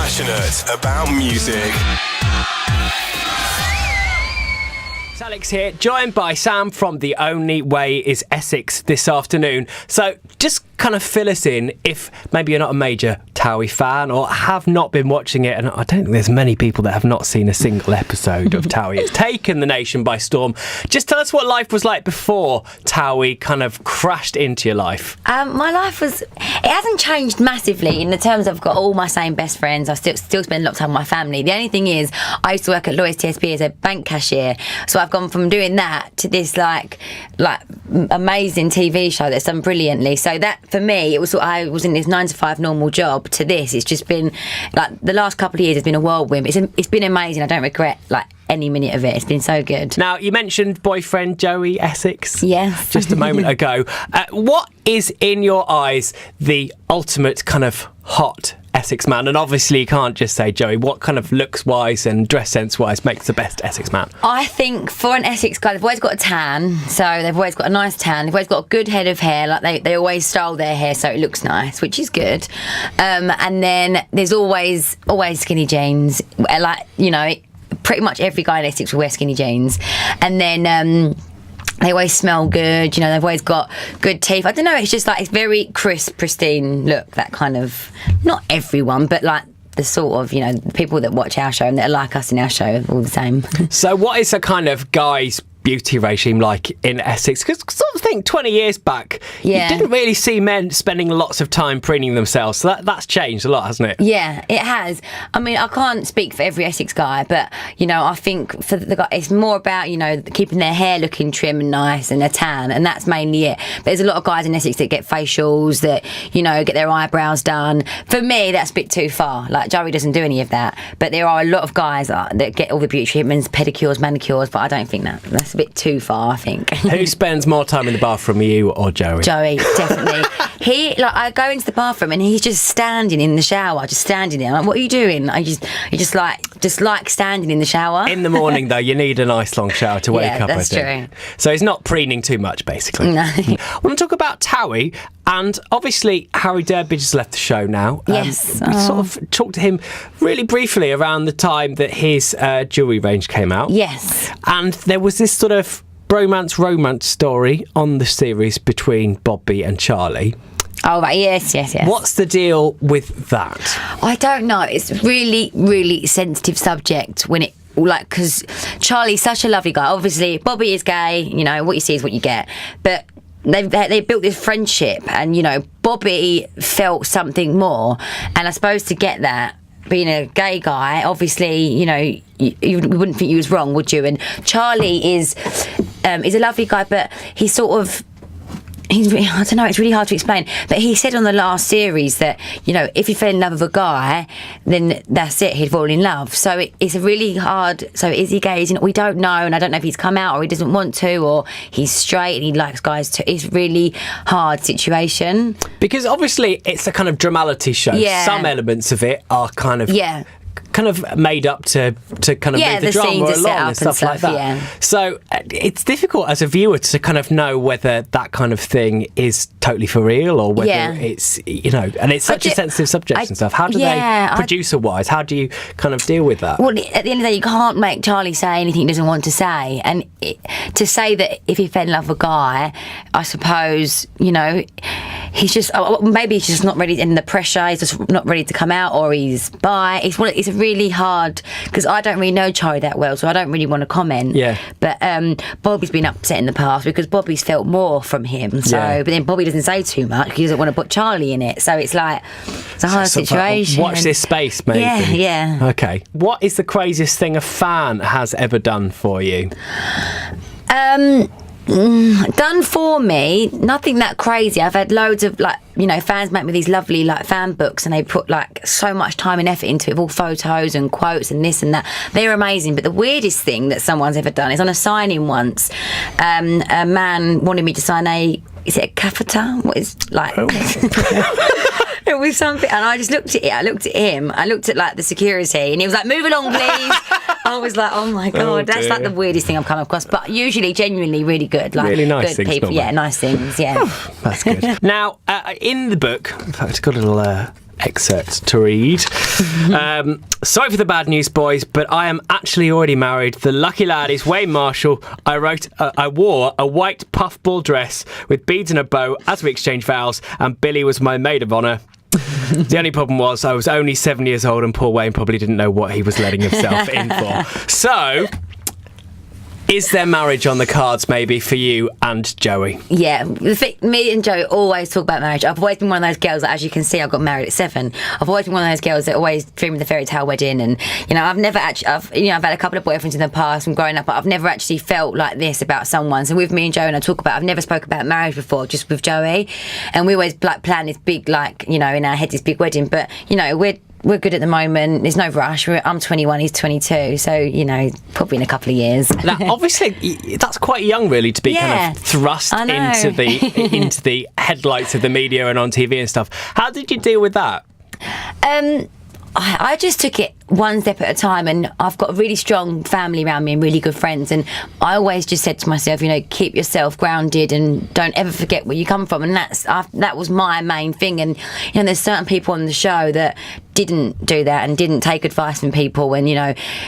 Passionate about music. It's Alex here, joined by Sam from The Only Way Is Essex this afternoon. So just kind of fill us in if maybe you're not a major Towie fan or have not been watching it, and I don't think there's many people that have not seen a single episode of Towie. It's taken the nation by storm. Just tell us what life was like before Towie kind of crashed into your life. My life it hasn't changed massively in the terms I've got all my same best friends. I still spend a lot of time with my family. The only thing is I used to work at Lloyds TSB as a bank cashier, so I've gone from doing that to this like amazing TV show that's done brilliantly. So that for me, I was in this 9 to 5 normal job to this. It's just been like the last couple of years has been a whirlwind. It's been amazing. I don't regret like any minute of it. It's been so good. Now, you mentioned boyfriend Joey Essex. Yes. Just a moment ago. What is, in your eyes, the ultimate kind of hot Essex man? And obviously you can't just say Joey. What kind of looks-wise and dress sense-wise makes the best Essex man? I think for an Essex guy, they've always got a tan. So they've always got a nice tan. They've always got a good head of hair. Like they always style their hair so it looks nice, which is good. And then there's always skinny jeans. Like, you know, pretty much every guy in Essex will wear skinny jeans. And then they always smell good, you know, they've always got good teeth. I don't know, it's just like, it's very crisp, pristine look, that kind of, not everyone, but like the sort of, you know, the people that watch our show and that are like us in our show are all the same. So what is a kind of guy's beauty regime like in Essex? Because I sort of think 20 years back, you didn't really see men spending lots of time preening themselves. So that's changed a lot, hasn't it? Yeah, it has. I mean, I can't speak for every Essex guy, but, you know, I think for the guy, it's more about, you know, keeping their hair looking trim and nice and a tan, and that's mainly it. But there's a lot of guys in Essex that get facials, that, you know, get their eyebrows done. For me, that's a bit too far. Like, Joey doesn't do any of that. But there are a lot of guys that get all the beauty treatments, pedicures, manicures, but I don't think that's a bit too far, I think. Who spends more time in the bathroom, you or Joey? Joey, definitely. I go into the bathroom and he's just standing in the shower, just standing there. I'm like, what are you doing? You just like standing in the shower. In the morning, though, you need a nice long shower to wake up, that's I think. true. So he's not preening too much, basically. No. I want to talk about Towie, and obviously Harry Durbidge has left the show now. Yes. We sort of talked to him really briefly around the time that his jewellery range came out. Yes. And there was this sort of romance story on the series between Bobby and Charlie. Oh, right, yes. What's the deal with that? I don't know. It's a really, really sensitive subject when it, like, because Charlie's such a lovely guy. Obviously, Bobby is gay, you know, what you see is what you get. But they built this friendship, and, you know, Bobby felt something more. And I suppose to get that, being a gay guy, obviously, you know, you wouldn't think you was wrong, would you? And Charlie is a lovely guy, but he's sort of, I don't know, it's really hard to explain, but he said on the last series that, you know, if he fell in love with a guy, then that's it, he'd fall in love. So it's a really hard, so is he gay? We don't know, and I don't know if he's come out or he doesn't want to, or he's straight and he likes guys too. It's a really hard situation. Because obviously it's a kind of dramality show. Yeah. Some elements of it are kind of made up to kind of move the drama along and stuff like that. Yeah. So it's difficult as a viewer to kind of know whether that kind of thing is totally for real or whether it's, you know, and it's such a sensitive subject and stuff. How do they, producer-wise, how do you kind of deal with that? Well, at the end of the day, you can't make Charlie say anything he doesn't want to say. And to say that if he fell in love with a guy, I suppose, you know, he's just, maybe he's just not ready, and the pressure, he's just not ready to come out, or he's bi. It's a really hard, because I don't really know Charlie that well, so I don't really want to comment. Yeah. But Bobby's been upset in the past because Bobby's felt more from him. So, but then Bobby doesn't say too much. He doesn't want to put Charlie in it. So it's like, it's a hard situation. Watch this space, maybe. Yeah. Okay. What is the craziest thing a fan has ever done for you? Done for me, nothing that crazy. I've had loads of, like, you know, fans make me these lovely, like, fan books, and they put, like, so much time and effort into it, with all photos and quotes and this and that. They're amazing. But the weirdest thing that someone's ever done is on a signing once, a man wanted me to sign is it a catheter? What is, like... It was something, and I just looked at it. I looked at him. I looked at, like, the security, and he was like, "Move along, please." I was like, "Oh my god, that's like the weirdest thing I've come across." But usually, genuinely, really good. Like, really nice good things, people. normally. Yeah, nice things. Yeah. That's good. Now, in the book, in fact, I've got a little excerpt to read. Sorry for the bad news, boys, but I am actually already married. The lucky lad is Wayne Marshall. I wore a white puffball dress with beads and a bow as we exchanged vows, and Billy was my maid of honour. The only problem was I was only 7 years old and poor Wayne probably didn't know what he was letting himself in for. So, is there marriage on the cards maybe for you and Joey? Yeah, me and Joey always talk about marriage. I've always been one of those girls that, as you can see, I got married at 7. I've always been one of those girls that always dream of the fairy tale wedding, and I've never actually, I've had a couple of boyfriends in the past from growing up, but I've never actually felt like this about someone. So with me and Joey, and I've never spoke about marriage before, just with Joey, and we always plan this big, in our head, this big wedding. But we're good at the moment. There's no rush. I'm 21, he's 22, so probably in a couple of years. Now, obviously, that's quite young, really, to be kind of thrust into the headlights of the media and on TV and stuff. How did you deal with that? I just took it one step at a time, and I've got a really strong family around me and really good friends, and I always just said to myself, keep yourself grounded and don't ever forget where you come from, and that was my main thing. And there's certain people on the show that didn't do that and didn't take advice from people, and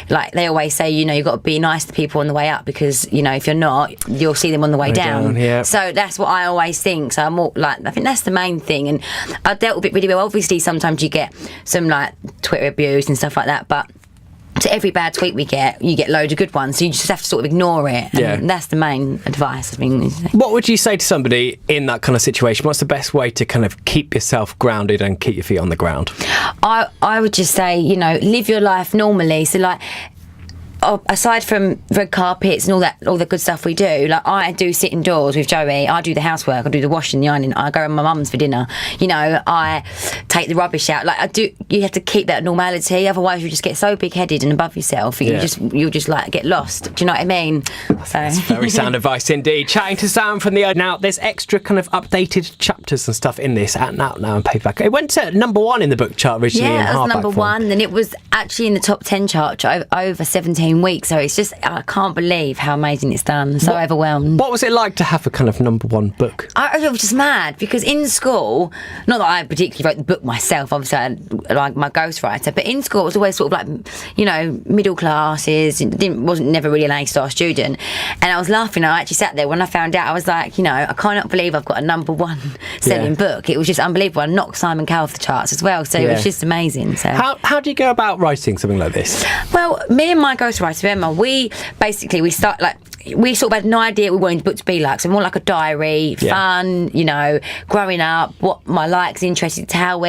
they always say you've got to be nice to people on the way up, because if you're not, you'll see them on the way down. Yeah. So that's what I always think. So I'm all, I think that's the main thing, and I dealt with it really well. Obviously sometimes you get some Twitter abuse and stuff like that, but to every bad tweet you get loads of good ones, so you just have to sort of ignore it. And that's the main advice, I think. What would you say to somebody in that kind of situation? What's the best way to kind of keep yourself grounded and keep your feet on the ground? I would just say, live your life normally. So aside from red carpets and all the good stuff we do, I do sit indoors with Joey. I do the housework, I do the washing, the ironing. I go to my mum's for dinner. I take the rubbish out. You have to keep that normality, otherwise you just get so big-headed and above yourself. You'll just get lost. Do you know what I mean? That's very sound advice indeed. Chatting to Sam from the now. There's extra kind of updated chapters and stuff in this out now in paperback. It went to number 1 in the book chart originally. Yeah, in it was hardback number form. 1, and it was actually in the top 10 chart over 17 weeks. So it's just, I can't believe how amazing it's done. I'm so overwhelmed. What was it like to have a kind of number 1 book? I was just mad, because in school, not that I particularly wrote the book myself, obviously I like my ghostwriter, but in school it was always sort of middle classes, wasn't never really an A-star student, and I was laughing. I actually sat there when I found out. I was like, I cannot believe I've got a number 1 selling book. It was just unbelievable. I knocked Simon Cowell off the charts as well, so it was just amazing. So how do you go about writing something like this? Well, me and my ghostwriter Emma, we sort of had no idea what we wanted the book to be like. So more like a diary, fun, growing up, what my likes, interested, how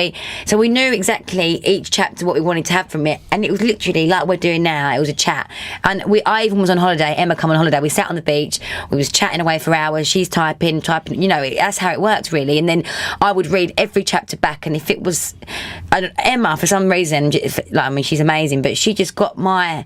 so we knew exactly each chapter what we wanted to have from it, and it was literally like we're doing now. It was a chat, and I even was on holiday. Emma come on holiday. We sat on the beach. We was chatting away for hours. She's typing. That's how it worked really. And then I would read every chapter back, and if it was Emma, for some reason, she's amazing, but she just got my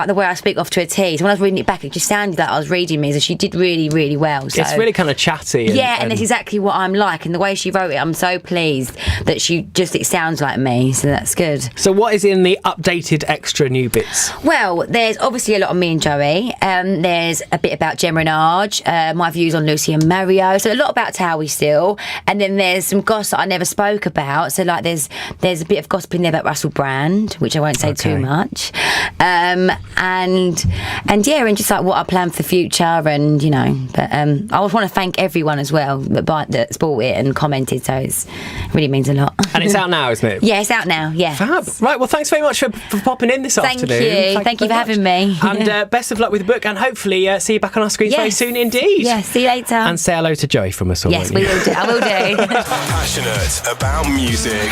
the way I speak off to a T. So when I was reading it back, it just sounded like I was reading me. So she did really, really well. So it's really kind of chatty. And that's exactly what I'm like. And the way she wrote it, I'm so pleased that it sounds like me. So that's good. So what is in the updated extra new bits? Well, there's obviously a lot of me and Joey. There's a bit about Gemma and Arj, my views on Lucy and Mario. So a lot about Towie still. And then there's some gossip I never spoke about. So there's a bit of gossip in there about Russell Brand, which I won't say too much. And just what I plan for the future, and but I want to thank everyone as well that's bought it and commented, so it really means a lot. And it's out now, isn't it? Yeah, it's out now. Yeah. Fab. Right. Well, thanks very much for popping in this afternoon. Thank you for having me. And best of luck with the book, and hopefully see you back on our screens very soon indeed. Yes. See you later. And say hello to Joey from us all. Yes, we will do. I will do. Passionate about music.